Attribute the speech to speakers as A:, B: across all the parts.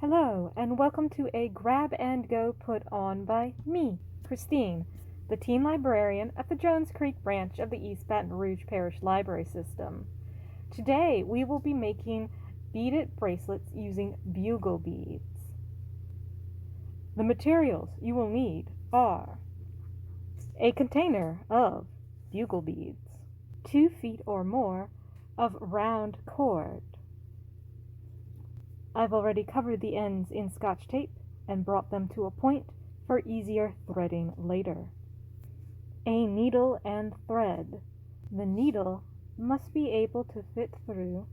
A: Hello, and welcome to a grab and go put on by me, Christine, the teen librarian at the Jones Creek branch of the East Baton Rouge Parish Library System. Today we will be making beaded bracelets using bugle beads. The materials you will need are a container of bugle beads, 2 feet or more of round cord. I've already covered the ends in Scotch tape and brought them to a point for easier threading later. A needle and thread. The needle must be able to fit through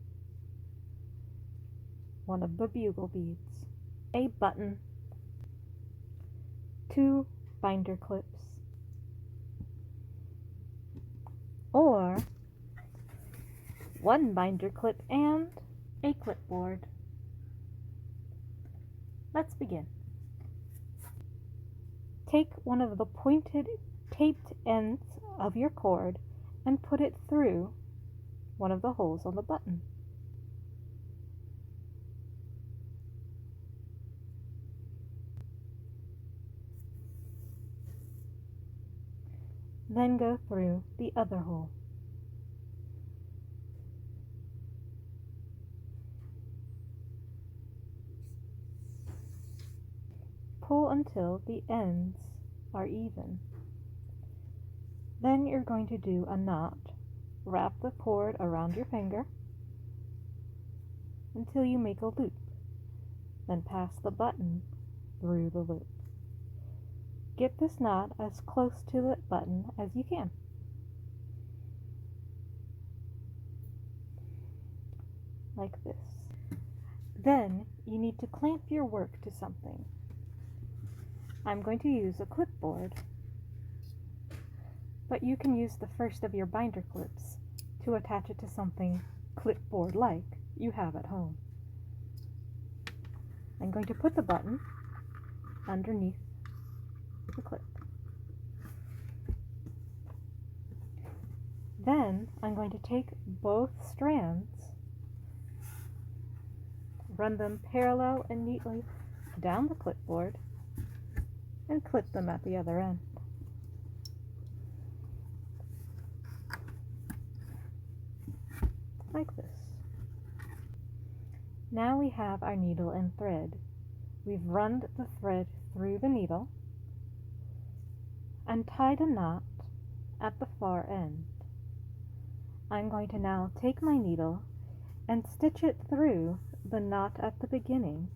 A: one of the bugle beads. A button. 2 binder clips. Or 1 binder clip and a clipboard. Let's begin. Take one of the pointed taped ends of your cord and put it through one of the holes on the button. Then go through the other hole. Pull until the ends are even. Then you're going to do a knot. Wrap the cord around your finger until you make a loop. Then pass the button through the loop. Get this knot as close to the button as you can. Like this. Then you need to clamp your work to something. I'm going to use a clipboard, but you can use the first of your binder clips to attach it to something clipboard-like you have at home. I'm going to put the button underneath the clip. Then I'm going to take both strands, run them parallel and neatly down the clipboard, and clip them at the other end. Like this. Now we have our needle and thread. We've run the thread through the needle and tied a knot at the far end. I'm going to now take my needle and stitch it through the knot at the beginning.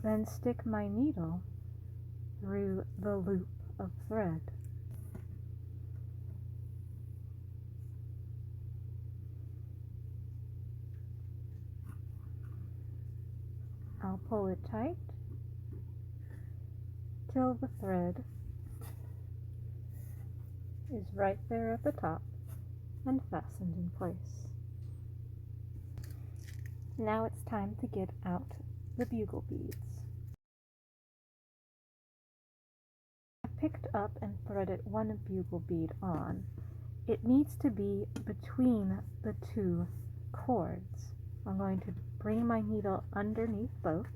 A: Then stick my needle through the loop of thread. I'll pull it tight till the thread is right there at the top and fastened in place. Now it's time to get out the bugle beads. I picked up and threaded one bugle bead on. It needs to be between the 2 cords. I'm going to bring my needle underneath both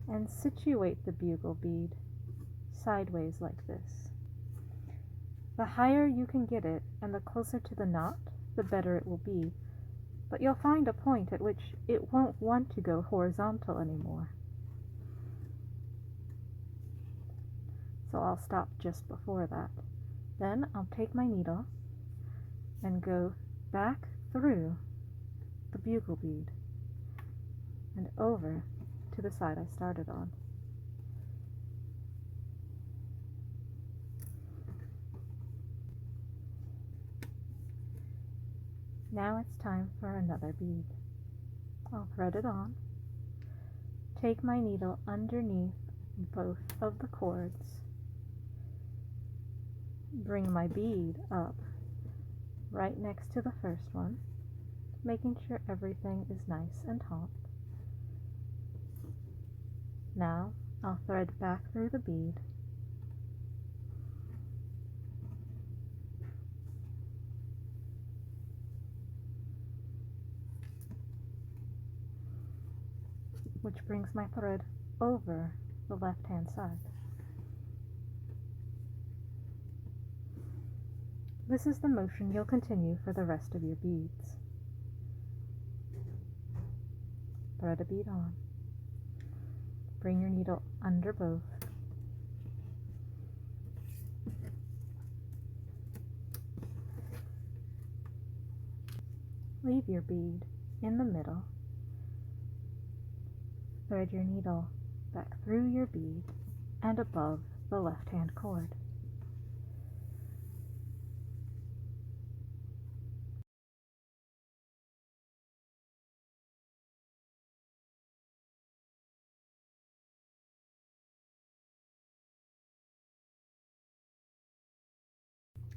A: and situate the bugle bead sideways like this. The higher you can get it and the closer to the knot, the better it will be, but you'll find a point at which it won't want to go horizontal anymore. So I'll stop just before that. Then I'll take my needle and go back through the bugle bead and over to the side I started on. Now it's time for another bead. I'll thread it on, take my needle underneath both of the cords, bring my bead up right next to the first one, making sure everything is nice and taut. Now I'll thread back through the bead which brings my thread over the left-hand side. This is the motion you'll continue for the rest of your beads. Thread a bead on. Bring your needle under both. Leave your bead in the middle. Thread your needle back through your bead and above the left-hand cord.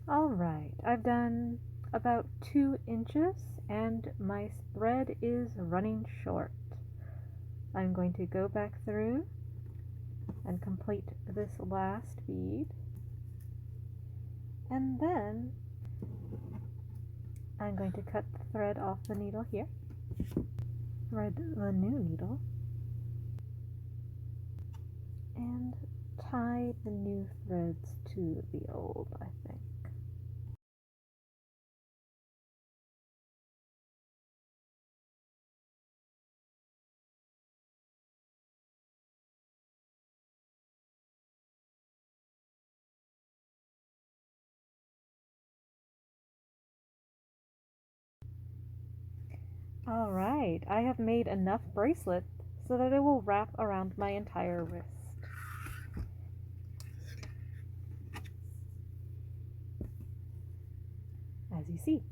A: Alright, I've done about 2 inches and my thread is running short. I'm going to go back through and complete this last bead, and then I'm going to cut the thread off the needle here, thread the new needle, and tie the new threads to the old, I think. Alright, I have made enough bracelet so that it will wrap around my entire wrist. As you see.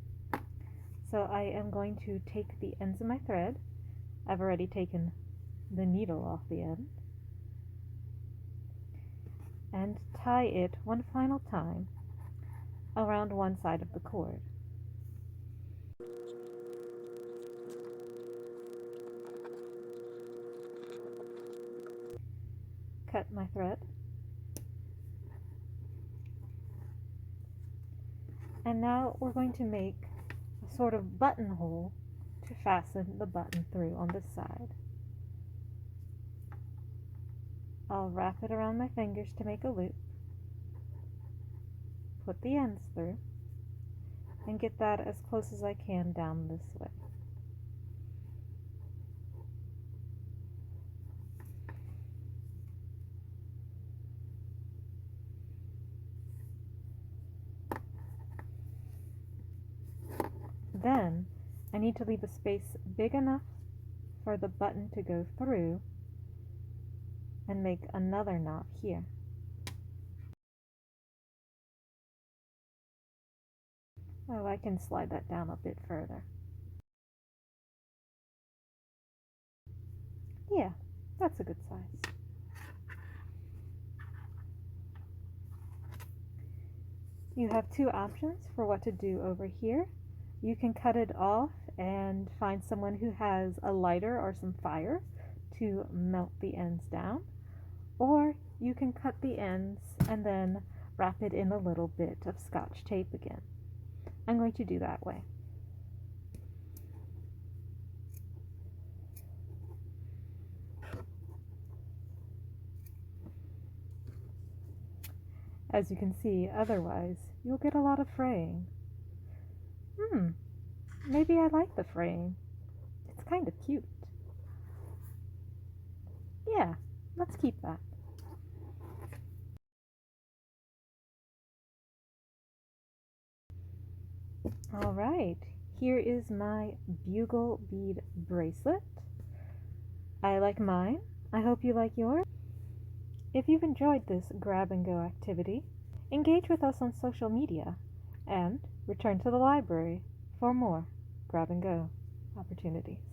A: So I am going to take the ends of my thread. I've already taken the needle off the end, and tie it one final time around one side of the cord. Cut my thread, and now we're going to make a sort of buttonhole to fasten the button through on this side. I'll wrap it around my fingers to make a loop, put the ends through, and get that as close as I can down this way. Then I need to leave a space big enough for the button to go through and make another knot here. Oh, I can slide that down a bit further. Yeah, that's a good size. You have 2 options for what to do over here. You can cut it off and find someone who has a lighter or some fire to melt the ends down, or you can cut the ends and then wrap it in a little bit of Scotch tape again. I'm going to do that way. As you can see, otherwise, you'll get a lot of fraying. Maybe I like the fraying. It's kind of cute. Yeah, let's keep that. Alright, here is my bugle bead bracelet. I like mine. I hope you like yours. If you've enjoyed this grab and go activity, engage with us on social media and return to the library for more grab and go opportunities.